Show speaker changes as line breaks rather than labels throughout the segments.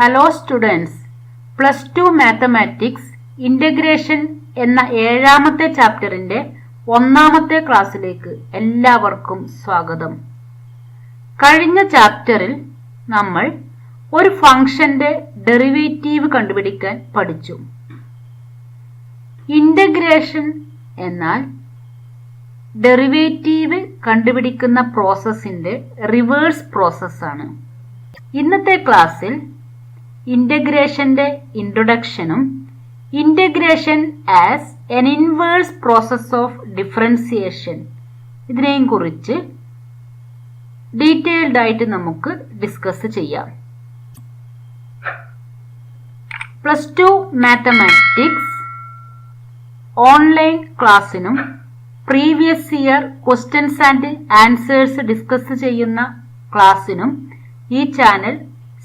Hello students, +2 mathematics integration എന്ന 7ാമത്തെ ചാപ്റ്ററിൻ്റെ 1ാമത്തെ ക്ലാസ്സിലേക്ക് എല്ലാവർക്കും സ്വാഗതം. കഴിഞ്ഞ ചാപ്റ്ററിൽ നമ്മൾ ഒരു ഫംഗ്ഷന്റെ ഡെറിവേറ്റീവ് കണ്ടുപിടിക്കാൻ പഠിച്ചു. ഇൻ്റഗ്രേഷൻ എന്നാൽ ഡെറിവേറ്റീവ് കണ്ടുപിടിക്കുന്ന പ്രോസസ്സിന്റെ റിവേഴ്സ് പ്രോസസ്സാണ്. ഇന്നത്തെ ക്ലാസ്സിൽ ഇന്റഗ്രേഷന്റെ ഇൻട്രൊഡക്ഷനും integration as an inverse process of differentiation ഇതിനെയും കുറിച്ച് ഡീറ്റെയിൽഡ് ആയിട്ട് നമുക്ക് ഡിസ്കസ് ചെയ്യാം. +2 മാത്തമാറ്റിക്സ് ഓൺലൈൻ ക്ലാസ്സിനും previous year questions and answers discuss ചെയ്യുന്ന ക്ലാസ്സിനും ഈ ചാനൽ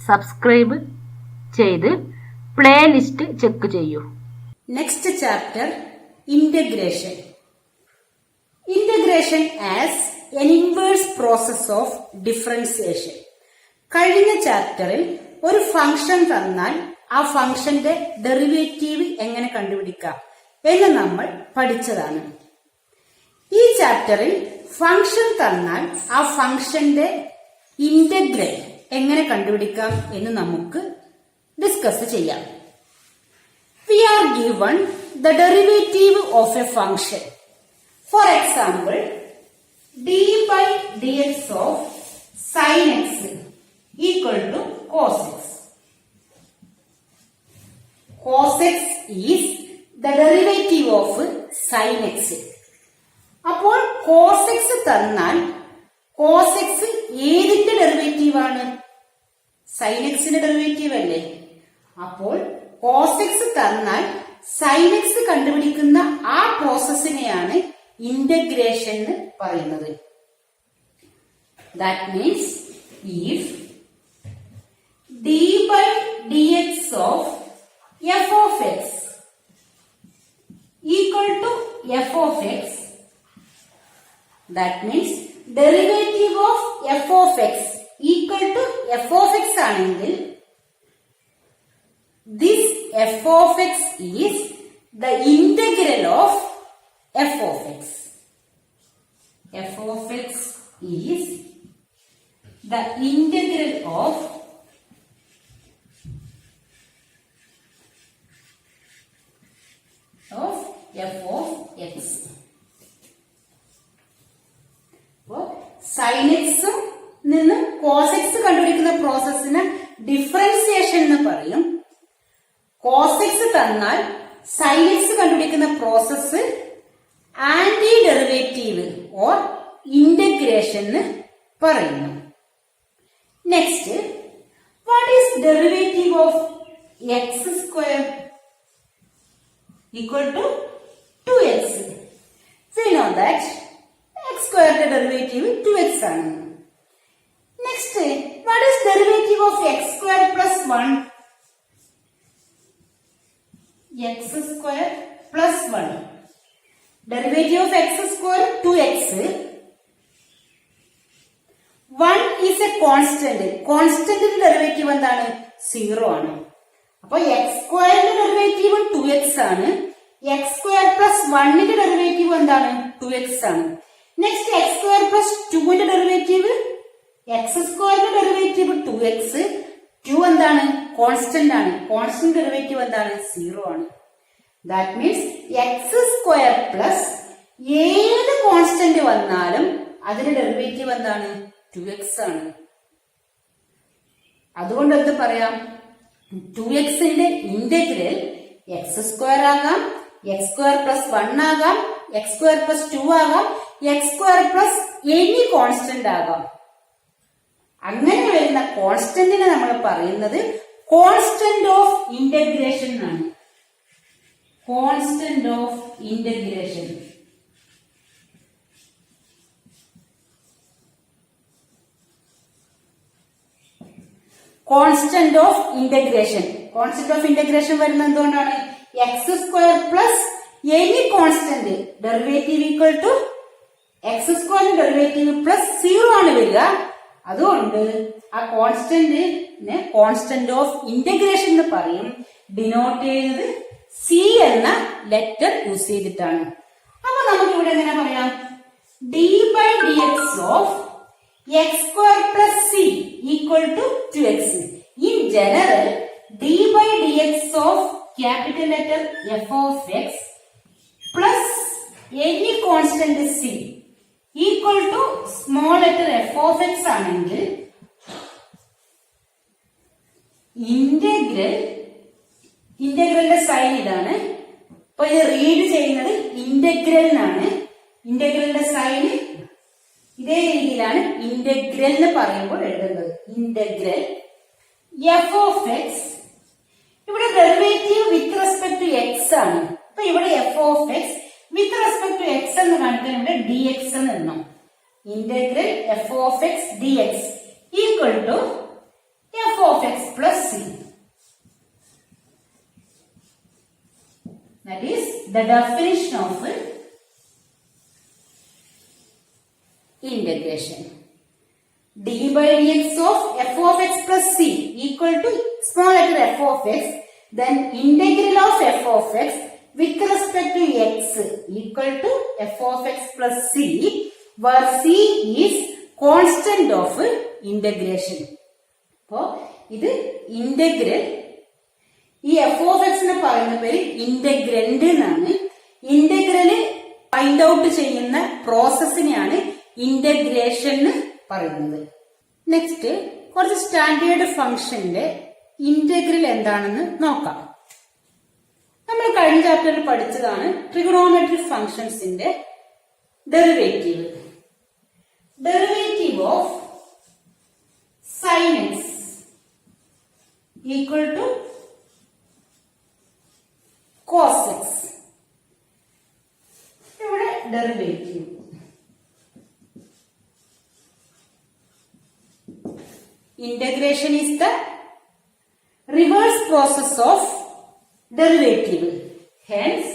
സബ്സ്ക്രൈബ് ചെയ്ത് പ്ലേലിസ്റ്റ് ചെക്ക് ചെയ്യൂ.
Next chapter integration. Integration as an inverse process of differentiation. കഴിഞ്ഞ ചാപ്റ്ററിൽ ഒരു ഫംഗ്ഷൻ തന്നാൽ ആ ഫംഗ്ഷന്റെ ഡെറിവേറ്റീവ് എങ്ങനെ കണ്ടുപിടിക്കാം എന്ന് നമ്മൾ പഠിച്ചതാണ്. ഈ ചാപ്റ്ററിൽ ഫംഗ്ഷൻ തന്നാൽ ആ ഫംഗ്ഷന്റെ ഇന്റഗ്രൽ എങ്ങനെ കണ്ടുപിടിക്കാം എന്ന് നമുക്ക് ഡിസ്കസ് ചെയ്യാം. We are given the derivative of a function. For example, d by dx of sin x equal to cos x. Cos x is the derivative of sin x. അപ്പോൾ cos x തന്നാൽ cos x ഏതിന്റെ derivative ആണ്? sin x ന്റെ derivative അല്ലേ? അപ്പോൾ cos x തന്നാൽ sin x കണ്ടുപിടിക്കുന്ന ആ പ്രോസസ്സിനെയാണ് ഇന്റഗ്രേഷൻ എന്ന് പറയുന്നത്. That means if d by dx of f of x equal to f of x, that means derivative of f of x equal to f of x ആണെങ്കിൽ this f of x is the integral of f of x. f of x is the integral of f of x. sin x നിന്ന് cos x കണ്ടുപിടിക്കുന്ന പ്രോസസ്സിന് differentiation എന്ന് പറയും. cos x തന്നാൽ sin x കണ്ടുപിടിക്കുന്ന process anti derivative or integration എന്ന് പറയുന്നു. Next, what is derivative of x square equal to 2x? We know that x സ്ക്വയറിന്റെ derivative 2x ആണ്. Next, what is derivative of x square plus 1? x square plus 1. Derivative of x square 2x. 1 is a constant. Constant derivative എന്താണ്? 0 ആണ്. അപ്പൊ x സ്ക്വയറിന്റെ derivative 2x ആണ്. x square plus 1ന്റെ derivative എന്താണ്? 2x ആണ്. Next, x square plus 2ന്റെ derivative x സ്ക്വയറിന്റെ ഡെറിവേറ്റീവ് 2x. 2 എന്താണ്? കോൺസ്റ്റന്റ് ആണ്. കോൺസ്റ്റന്റ് ഡെറിവേറ്റീവ് എന്താണ്? 0 ആണ്. That means x square plus ഏത് കോൺസ്റ്റന്റ് വന്നാലും അതിന്റെ ഡെറിവേറ്റീവ് എന്താണ്? 2x ആണ്. അതുകൊണ്ട് എന്ത് പറയാം? 2xന്റെ ഇന്റഗ്രൽ എക്സ് സ്ക്വയർ ആകാം, എക്സ് സ്ക്വയർ പ്ലസ് 1 ആകാം, എക്സ് സ്ക്വയർ പ്ലസ് 2 ആകാം, x square plus any constant ആകാം. അങ്ങനെ വരുന്ന കോൺസ്റ്റന്റിനെ നമ്മൾ പറയുന്നത് കോൺസ്റ്റന്റ് ഓഫ് ഇന്റഗ്രേഷൻ ആണ്. Constant of integration. Constant of integration. Constant of integration വരുന്നത് എന്തുകൊണ്ടാണ്? X square plus any constant derivative equal to X square derivative plus 0 ആണ് വരിക. അതുകൊണ്ട് ആ കോൺസ്റ്റന്റിനെ കോൺസ്റ്റന്റ് ഓഫ് ഇന്റഗ്രേഷൻ എന്ന് പറയും. ഡിനോട്ട് ചെയ്യുന്നത് സി എന്ന ലെറ്റർ യൂസ് ചെയ്തിട്ടാണ്. അപ്പൊ നമുക്ക് ഇവിടെ എങ്ങനെ പറയാം? D by d x of x square plus c equal to 2x. In general d by d x of capital letter f of x plus any constant c equal to small letter f of x ആണെങ്കിൽ ഇന്റഗ്രലിന്റെ sign ഇതാണ്. അപ്പൊ ഇത് read ചെയ്യുന്നത് ഇന്റഗ്രലിനാണ്. ഇന്റഗ്രലിന്റെ sign ഇതേ രീതിയിലാണ് integral എന്ന് പറയുമ്പോൾ എഴുതുന്നത്. ഇന്റഗ്രൽ എഫ് ഓഫ് എക്സ്, ഇവിടെ derivative with respect to x ആണ്. അപ്പൊ ഇവിടെ f of x with respect to x എന്ന് കാണിക്കാൻ ഇവിടെ ഡി എക്സ് എന്ന് എഴുതണം. Integral f of x d x equal to f of x plus c. That is the definition of integration. D by dx of f of x plus c equal to small letter f of x. Then integral of f of x with respect to x equal to f of x plus c, where c is constant of integration. So, this integral ഈ F of X എന്ന് പറയുന്ന പേര് integrand എന്നാണ്. Integral find out ചെയ്യുന്ന പ്രോസസ്സിനെയാണ് integration എന്ന് പറയുന്നത്. Next കുറച്ച് standard ഫംഗ്ഷന്റെ ഇന്റഗ്രൽ എന്താണെന്ന് നോക്കാം. നമ്മൾ കഴിഞ്ഞ ചാപ്റ്ററിൽ പഠിച്ചതാണ് ട്രിഗണോമെട്രിക് ഫംഗ്ഷൻസിന്റെ derivative. Derivative of sine x equal to cos x. ഇവിടെ derivative integration is the reverse process of derivative. Hence,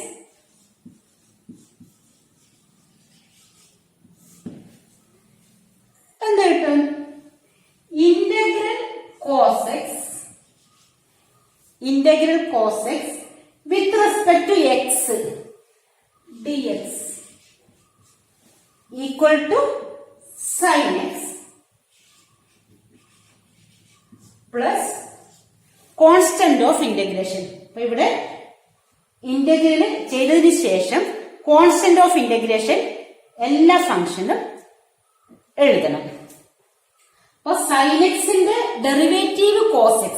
എന്തായിട്ടും integral cos x with respect to x dx equal to sin x plus constant of integration. അപ്പൊ ഇവിടെ integral ചെയ്തതിനു ശേഷം constant of integration എല്ലാ ഫംഗ്ഷനും എഴുതണം. അപ്പൊ sin x ന്റെ derivative cos x,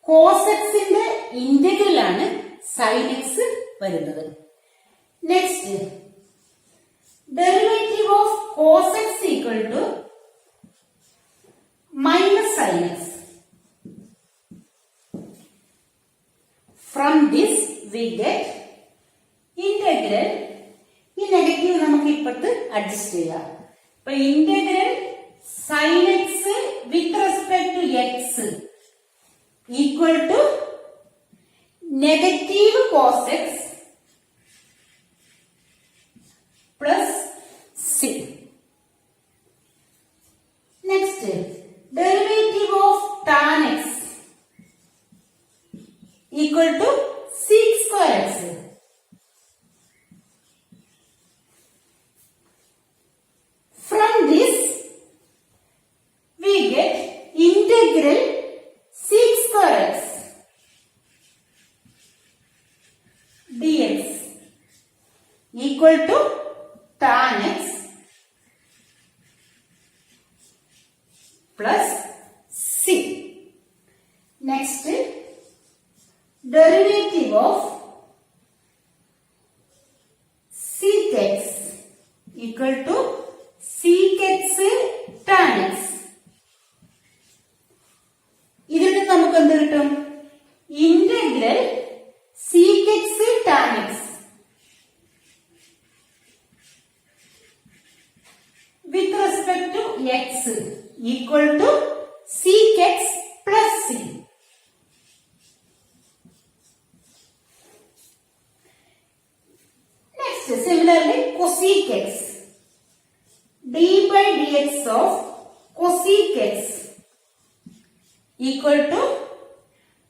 cos x ന്റെ ഇന്റഗ്രൽ ആണ് sin x വരുന്നത്. Next derivative of cos x equal to minus sin x. From this we get integral. ഈ നെഗറ്റീവ് നമുക്ക് ഇപ്പുറത്ത് അഡ്ജസ്റ്റ് ചെയ്യാം. അപ്പൊ integral sin x with respect to x equal to negative cos x plus c. Next derivative of tan x equal to sec square x. From this we get integral sec square x dx equal to tan x plus c. Next, derivative of sec x equal to sec x tan x. ഇതിൽ നിന്ന് നമുക്ക് എന്ത് കിട്ടും? Integral sec x tan x with respect to x equal to sec x plus c. Similarly, cosec x, d by dx of cosec x equal to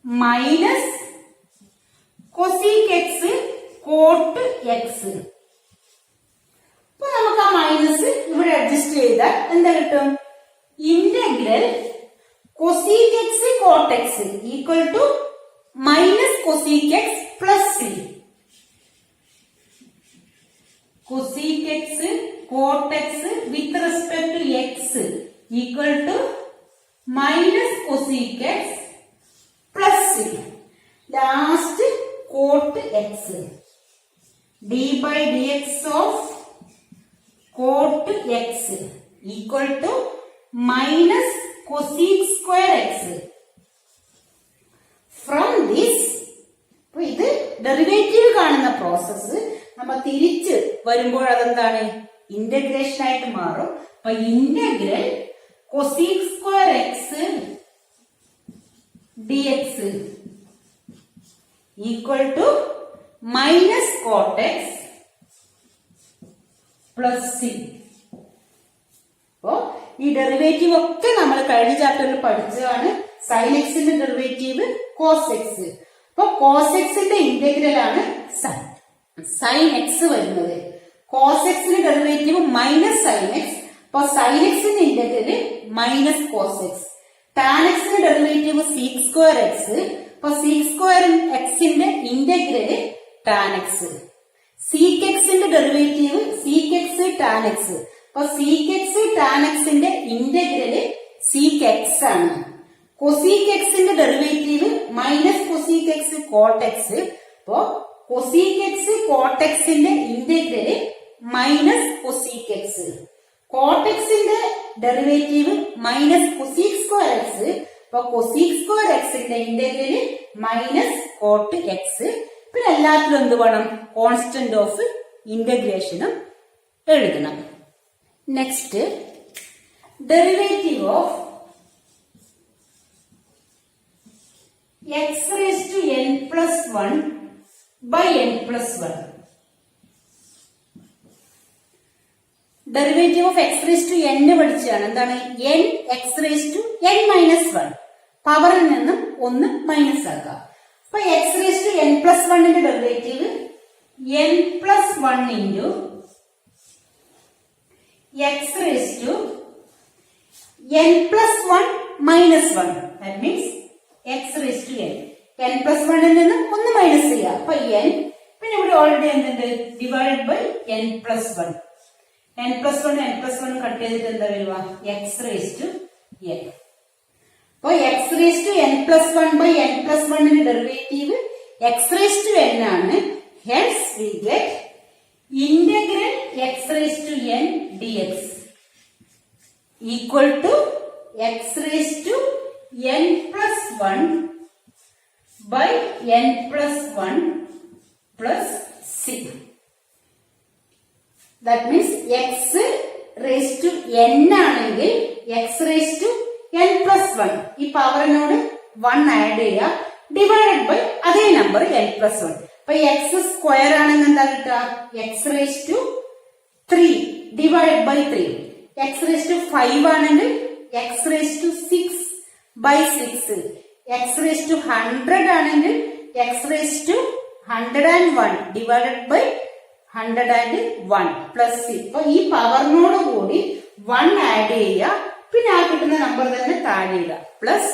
minus cosec x cot x. അപ്പൊ നമുക്ക് ആ minus ഇവിടെ adjust ചെയ്താൽ എന്താ കിട്ടും? Integral cosec x cot x equal to minus cosec x plus c. Cosec x cot x with respect to x equal to minus cosec x plus c. Last cot x. D by dx of cot x equal to minus cosec square x. From this, ഇത് derivative കാണുന്ന process നമ്മൾ തിരിച്ച് വരുമ്പോൾ അതെന്താണ്? Integration ആയിട്ട് മാറും. അപ്പൊ integral cosec square x dx equal to minus cot x plus c. അപ്പോ ഈ ഡെറിവേറ്റീവ് ഒക്കെ നമ്മൾ കഴിഞ്ഞ ചാപ്റ്ററിൽ പഠിച്ചതാണ്. സൈൻ എക്സിന്റെ ഡെറിവേറ്റീവ് കോസ് എക്സ്. അപ്പൊ കോസ് എക്സിന്റെ ഇന്റഗ്രൽ ആണ് സൈൻ എക്സ് വരുന്നത്. കോസ് എക്സിന്റെ ഡെറിവേറ്റീവ് മൈനസ് സൈൻ എക്സ്. അപ്പൊ സൈൻ എക്സിന്റെ integral minus cos x. Tan എക്സിന്റെ ഡെറിവേറ്റീവ് സീക് സ്ക്വയർ എക്സ്. അപ്പൊ സീക് സ്ക്വയർ എക്സിന്റെ ഇന്റഗ്രല് ടാൻ എക്സ്. സീക് എക്സിന്റെ derivative sec x tan x. അപ്പൊ സീക് എക്സ് ടാൻ എക്സിന്റെ ഇന്റഗ്രല് സീക് എക്സ് ആണ്. Cosec എക്സിന്റെ derivative minus cosec x cot x. അപ്പോ cosec x cot എക്സിന്റെ integral minus cosec x. Cot എക്സിന്റെ derivative minus cosec square x. അപ്പൊ cosec square എക്സിന്റെ integral minus cot x. പിന്നെ എല്ലാത്തിലും എന്ത് വേണം? കോൺസ്റ്റന്റ് ഓഫ് ഇന്റഗ്രേഷനും എഴുതണം. Next derivative of x raised to n plus 1 by n plus 1. Derivative of x raised to n പഠിച്ചാണ്. എന്താണ്? n x raised to n minus 1. പവറിൽ നിന്നും 1 മൈനസ് ആക്കുക. അപ്പൊ x raised to n plus 1 ന്റെ derivative n plus 1 into x raised to n plus 1 minus 1. That means x raised to n. n plus 1 ൽ നിന്ന് 1 minus ചെയ്യുക. അപ്പൊ n പിന്നെ ഇവിടെ ഓൾറെഡി എന്തുണ്ട്? Divide by n plus 1. n plus 1 n plus 1 cut ചെയ്തിട്ട് എന്താ വരിക? x raised to n. അപ്പൊ x raised to n plus 1 by n plus 1 ന്റെ derivative x raised to n ആണ്. Hence we get integral x raised to n dx equal to x raised to n plus 1 by n plus 1 plus c. That means x raised to n ആണെങ്കിൽ x raised to n plus 1 ഈ പവറിനോട് 1 add ചെയ്യുക. Divided by അതേ number n plus 1. അപ്പൊ x square ആണെങ്കിൽ എന്താ കിട്ടുക? x raised to 3 divided by 3. x raised to 5 ആണെങ്കിൽ x raised to 6 by 6. x raised to 100 ആണെങ്കിൽ x raised to 101 divided by 101 plus c. അപ്പൊ ഈ പവറിനോട് കൂടി 1 ആഡ് ചെയ്യുക. പിന്നെ ആ കിട്ടുന്ന നമ്പർ തന്നെ താഴെ ഇടുക. Plus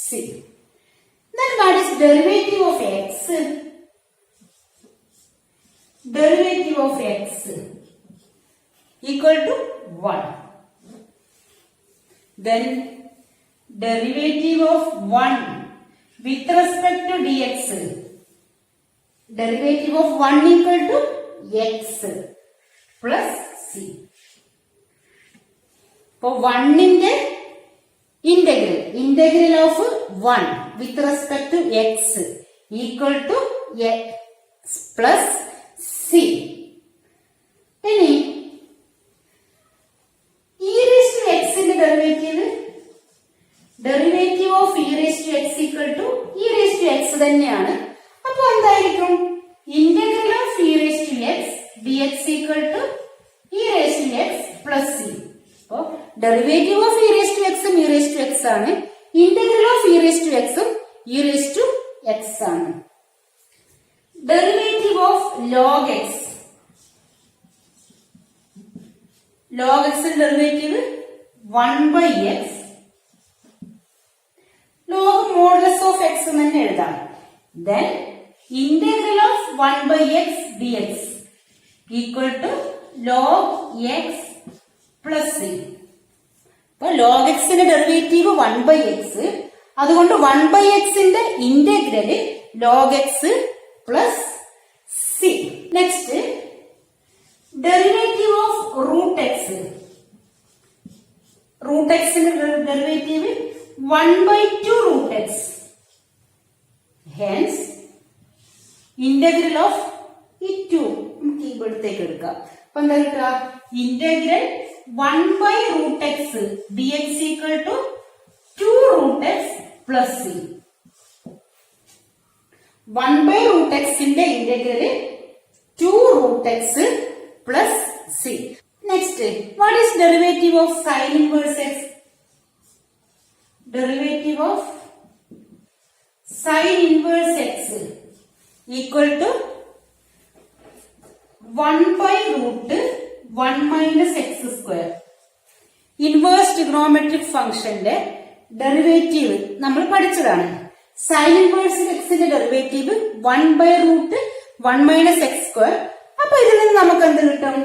C. Then what is derivative of x? Derivative of x equal to 1. Then derivative of 1 with respect to dx. Derivative of 1 equal to x plus c. For 1 ന്റെ integral of 1 with respect to x equal to x plus c. ഇനി e raised to x ന്റെ derivative of e raised to x equal to e raised to x തന്നെയാണ്. അപ്പൊ എന്തായിരിക്കും? Integral of e raised to x dx equal to e raised to x plus c. അപ്പോ derivative of e raise to എക്സും e raise to x ആണ്. Integral of e raise to എക്സും e raise to x ആണ്. Derivative of log x. Log എക്സിന്റെ derivative 1/x. Log modulus of x തന്നെ എഴുതാം. Then integral of 1/x dx equal to log x plus c. അപ്പൊ log എക്സിന്റെ derivative 1/x, അതുകൊണ്ട് 1/xന്റെ integral log x plus c. Next derivative of root x. Root എക്സിന്റെ derivative 1/2 root x. Hence integral of ഈ 2 നമുക്ക് ഇവിടത്തേക്ക് എടുക്കാം. അപ്പൊ എന്താ കിട്ടുക? Integral 1/√x dx equal to 2√x plus c. 1/√xന്റെ integral 2√x plus c. Next what is derivative of sine inverse x? Derivative of sine inverse x equal to 1/√1 minus x square. Inverse trigonometric ഫംഗ്ഷന്റെ derivative നമ്മൾ പഠിച്ചതാണ്. Sine inverse എക്സിന്റെ derivative 1/√1 minus x square. അപ്പൊ ഇതിൽ നിന്ന് നമുക്ക് എന്ത് കിട്ടും?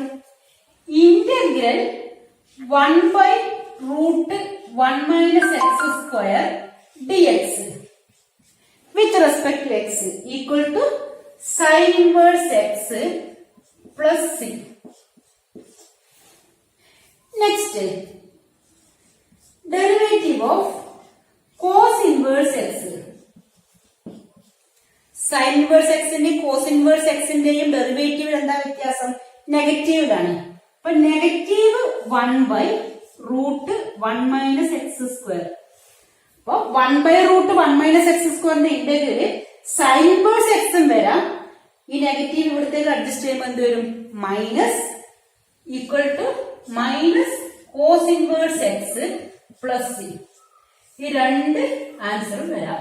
Integral 1/√1 minus x square dx with respect to x equal to sine inverse x plus c. Next derivative of cos inverse x. Sine inverse എക്സിന്റെയും കോസ് ഇൻവേഴ്സ് എക്സിന്റെയും derivative എന്താ വ്യത്യാസം? നെഗറ്റീവിലാണ്. അപ്പൊ നെഗറ്റീവ് 1/√1 മൈനസ് എക്സ് സ്ക്വയർ. അപ്പൊ 1/√1 minus x സ്ക്വയറിന്റെ integral sine inverse എക്സും വരാം. ഈ നെഗറ്റീവ് ഇവിടത്തേക്ക് അഡ്ജസ്റ്റ് ചെയ്യുമ്പോൾ എന്ത് വരും? Minus equal to minus cos inverse x plus c. ഈ രണ്ട് ആൻസറും വരാം.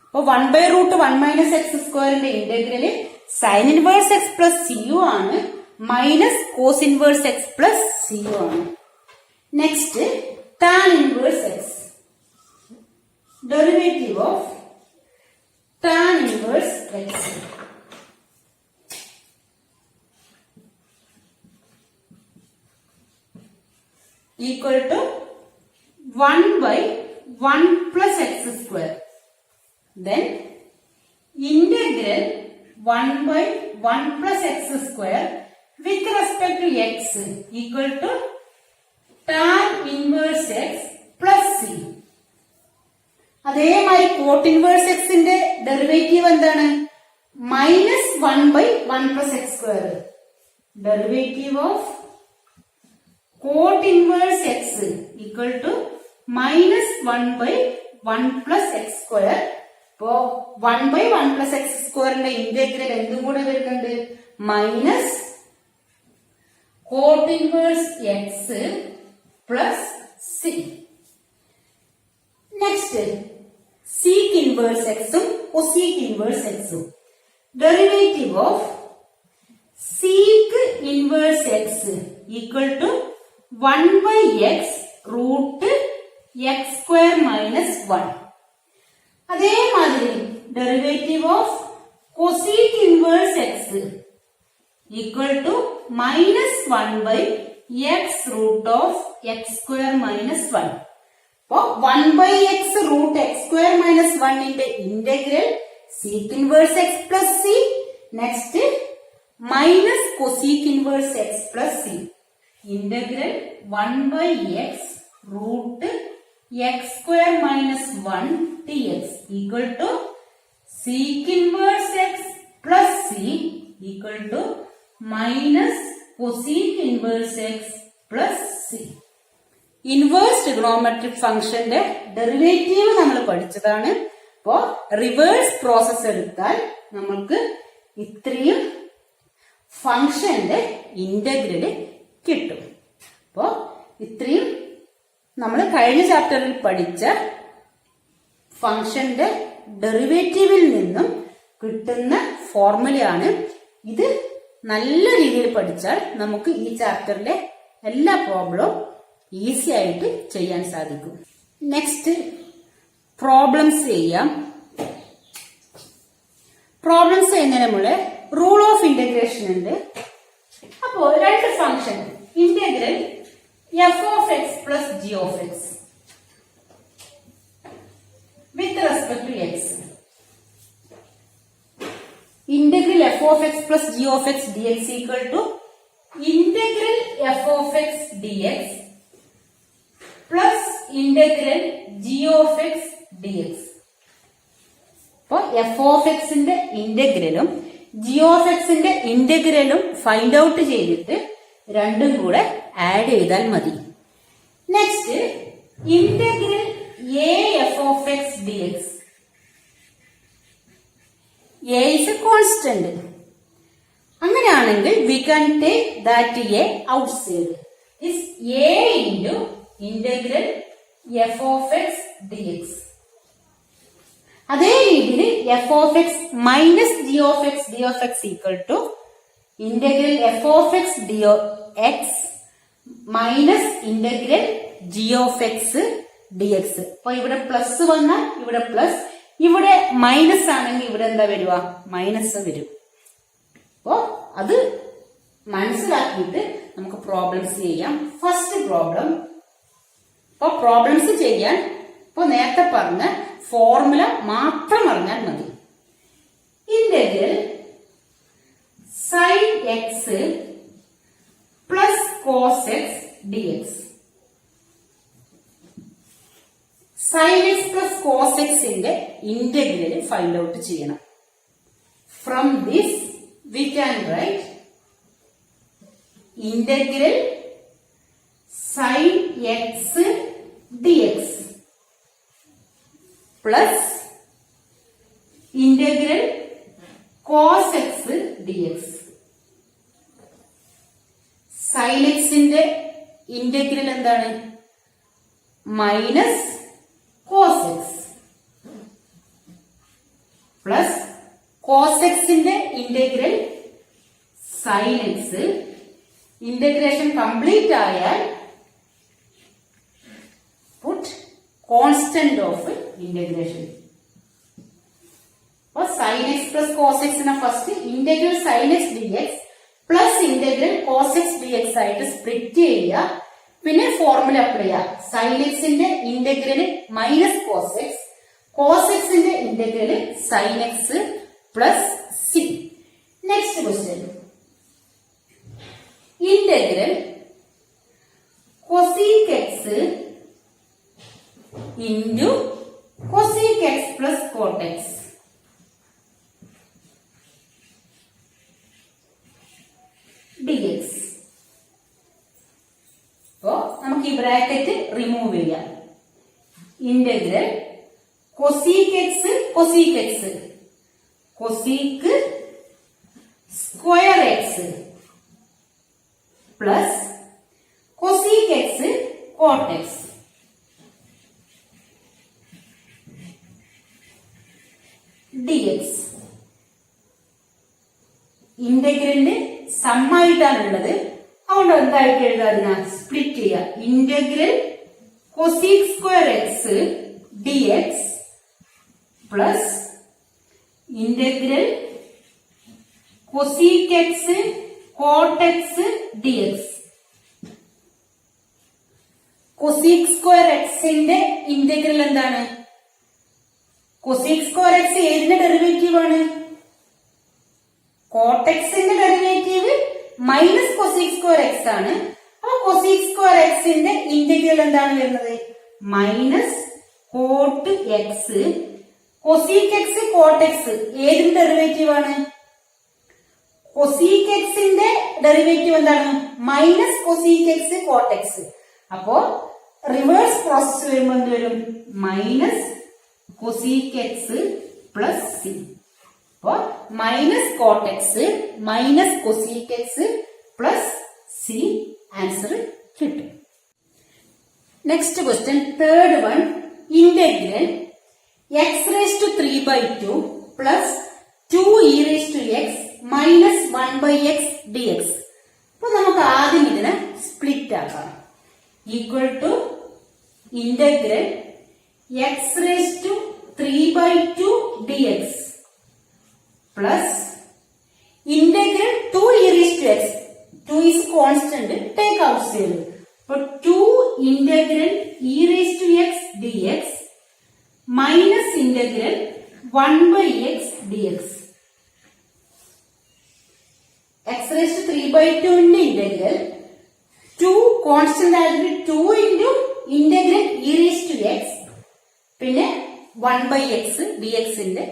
അപ്പൊ 1/√1 മൈനസ് എക്സ് സ്ക്വയറിന്റെ integral sine inverse x plus സിയു ആണ്, minus cos inverse x plus സിയു ആണ്. Next tan inverse x. Derivative of tan inverse x equal to 1/1 plus x square. Then integral 1/1 plus x square with respect to x equal to tan inverse x plus c. അതേമാതിരി cot inverse എക്സിന്റെ derivative എന്താണ്? -1/1 plus x square. Derivative of cot inverse x equal to -1/1 plus x square. അപ്പോ 1/1 plus x squareന്റെ integral എന്തും കൂടെ വരുന്നുണ്ട്? Minus cot inverse x plus c. Next sec inverse x ഉം cosec inverse x ഉം. Derivative of sec inverse x equal to 1/x root x square minus 1. അതേമാതിരി derivative of cosec inverse x equal to -1/x root of x square minus 1. അപ്പോ 1/x root x square മൈനസ് 1ന്റെ integral sec inverse x plus c. Next minus cosec inverse x plus c. Integral 1/x root x square minus 1 dx equal to sec inverse x plus c equal to minus cosec inverse x plus c. Inverse trigonometric ഫംഗ്ഷന്റെ derivative നമ്മൾ പഠിച്ചതാണ്. അപ്പോ reverse process എടുത്താൽ നമുക്ക് ഇത്രയും ഫംഗ്ഷന്റെ integral കിട്ടും. അപ്പോ ഇത്രയും നമ്മൾ കഴിഞ്ഞ ചാപ്റ്ററിൽ പഠിച്ച ഫംഗ്ഷന്റെ ഡെറിവേറ്റീവിൽ നിന്നും കിട്ടുന്ന ഫോർമുലയാണ് ഇത്. നല്ല രീതിയിൽ പഠിച്ചാൽ നമുക്ക് ഈ ചാപ്റ്ററിലെ എല്ലാ പ്രോബ്ലവും ഈസി ആയിട്ട് ചെയ്യാൻ സാധിക്കും. നെക്സ്റ്റ് പ്രോബ്ലംസ് ചെയ്യാം. പ്രോബ്ലംസ് ചെയ്യുന്നതിന് മുമ്പ് റൂൾ ഓഫ് ഇന്റഗ്രേഷൻ ഉണ്ട്. അപ്പോ രണ്ട് function integral f of x plus g of x with respect to x. Integral f of x plus g of x d x equal to integral f of x d x plus integral g of x d x. അപ്പൊ f of എക്സിന്റെ ഇന്റഗ്രലും G of എക്സിന്റെ ഇന്റഗ്രലും find out ചെയ്തിട്ട് രണ്ടും കൂടെ add ചെയ്താൽ മതി. Next integral a f of x d x. A is a constant. അങ്ങനെയാണെങ്കിൽ we can take that a outside is a into integral f of x d x. അതേ രീതിയിൽ f of x minus g of x d of x equal to integral f of x d x minus integral g of x d x. അപ്പൊ ഇവിടെ plus വന്നാൽ ഇവിടെ plus, ഇവിടെ minus ആണെങ്കിൽ ഇവിടെ എന്താ വരുക? മൈനസ് വരും. അപ്പോ അത് മനസ്സിലാക്കിയിട്ട് നമുക്ക് പ്രോബ്ലംസ് ചെയ്യാം. First problem. അപ്പൊ പ്രോബ്ലംസ് ചെയ്യാൻ ഇപ്പൊ നേരത്തെ പറഞ്ഞ ഫോർമുല മാത്രം അറിഞ്ഞാൽ മതി. Integral sine x plus cos x d x. Sine x plus cos എക്സിന്റെ ഇന്റഗ്രൽ ഫൈൻഡ് ഔട്ട് ചെയ്യണം. From this we can write integral sine x d x plus integral cos x d x. Sine എക്സിന്റെ integral എന്താണ്? Minus cos x plus cos എക്സിന്റെ integral sine x. Integration complete ആയാൽ put constant of integration. അപ്പൊ sine x plus cos എക്സിനെ first integral sine x d x plus integral cos x d x ആയിട്ട് split ചെയ്യുക. പിന്നെ formula apply ചെയ്യുക. Sine എക്സിന്റെ integral minus cos x, cos എക്സിന്റെ integral sine x plus c. Next question integral cosec x into cosec x plus cot x d x. അപ്പോ നമുക്ക് ഈ bracket remove ചെയ്യാം. Integral cosec x cosec x cosec square x plus cosec x cot x d x. ഇന്റഗ്രലിന്റെ സമ്മായിട്ടാണുള്ളത്, അതുകൊണ്ട് എന്തായിട്ട് എഴുതാതിനാ split ചെയ്യുക. Integral cosec square X d x plus integral cosec x cot x d X. Cosec square എക്സിന്റെ integral എന്താണ്? Cosec square X ഏതിന്റെ derivative ആണ്? കോട്ട് എക്സിന്റെ derivative minus cosec square X ആണ്. അപ്പൊ കൊസീക് സ്ക്വയർ എക്സിന്റെ ഇന്റഗ്രൽ എന്താണ് വരുന്നത്? Minus cot X. Cosec x cot X ഏതിന്റെ ഡെറിവേറ്റീവ് ആണ്? കൊസീക് എക്സിന്റെ ഡെറിവേറ്റീവ് എന്താണ്? Minus cosec x cot x. അപ്പോ റിവേഴ്സ് പ്രോസസ് വരുമ്പോൾ എന്ത് വരും? Minus cosec x plus c. അപ്പോ minus cot X minus cosec x plus C answer കിട്ടും. Next question, third one, integral x raised to 3 by 2 plus 2 e raised to x minus 1 by x dx. അപ്പോൾ നമുക്ക് ആദ്യം ഇതിനെ split ആക്കാം. Equal to integral x raised to 3 by 2 dx plus integral 2 e raised to x. 2 is constant, take outside. അപ്പോൾ 2 integral e raised to x dx minus integral 1 by x dx. x raised to 3 by 2 ന്റെ integral 2 constant ആയിട്ട് 2 into integral e raised to x പിന്നെ 1 by x dx ന്റെ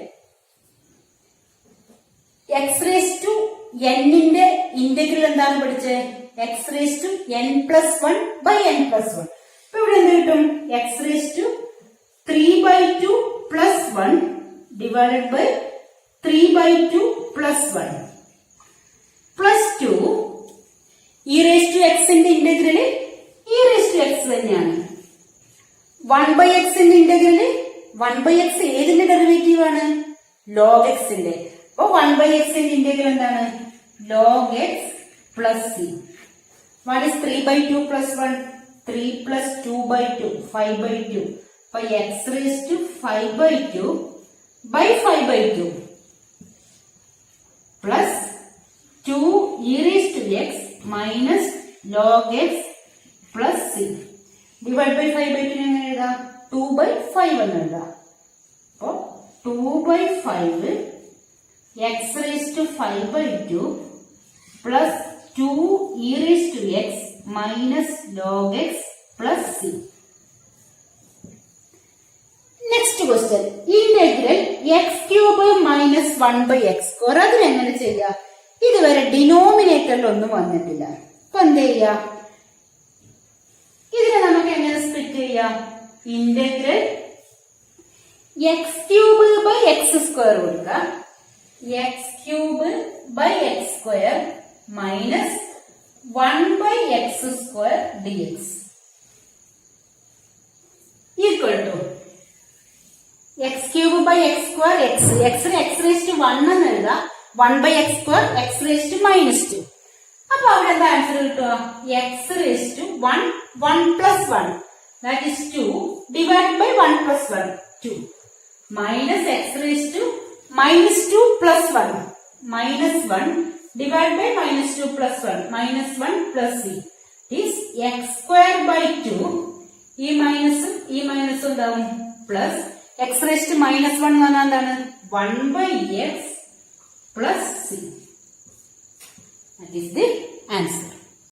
x raised to n ന്റെ integral എന്താണ് പഠിച്ചത്? x raised to n plus 1 by n plus 1. അപ്പൊ ഇവിടെ എന്ത് കിട്ടും? x raised to 3 by 2 plus 1 divided by 3 by 2 plus 1 plus 2 e raised to x ന്റെ integral e raised to x തന്നെയാണ്. 1 by x ന്റെ ഇന്റഗ്രൽ 1 by x ഏതിന്റെ derivative ആണ്? log x ന്റെ. അപ്പൊ 1 by x ന്റെ ഇന്റഗ്രൽ എന്താണ്? log x plus c. What is 3 by 2 plus 1? 3 plus 2 by 2, 5 by 2. അപ്പൊ x raised to 5 by 2 by 5 by 2 plus 2 e raised to x minus log x plus c. Divide by 5 by 2 എങ്ങനെ എഴുതാം? 2 by 5 എന്ന് എഴുതാം. അപ്പൊ 2 by 5 x raised to 5 by 2 plus 2 e raised to x minus log x plus c. Next question, integral x cube minus 1 by x square. അതിന് എങ്ങനെ ചെയ്യാം? ഇതുവരെ ഡിനോമിനേറ്ററിൽ ഒന്നും വന്നിട്ടില്ല. അപ്പൊ എന്ത് ചെയ്യാം? ഇതിനെ നമുക്ക് എങ്ങനെ സ്പ്ലിറ്റ് ചെയ്യാം? Integral x cube by x square കൊടുക്കാം. x cube by x square minus 1 by x square dx equal to x cube by x square x. x ന് x raised to 1 എന്ന് എഴുതാം. 1 by x square x raised to minus 2. അപ്പൊ അവിടെ എന്താ answer കിട്ടുക? x raised to 1 1 plus 1 that is 2 divided by 1 plus 1 2 minus x raised to minus 2 plus 1 minus 1 divided by minus 2 plus 1 minus 1 plus c is x square by 2. ഈ minus ഉണ്ടാവും plus x raised to minus 1 എന്ന് പറഞ്ഞാൽ എന്താണ്? 1 by x plus c. That is the answer.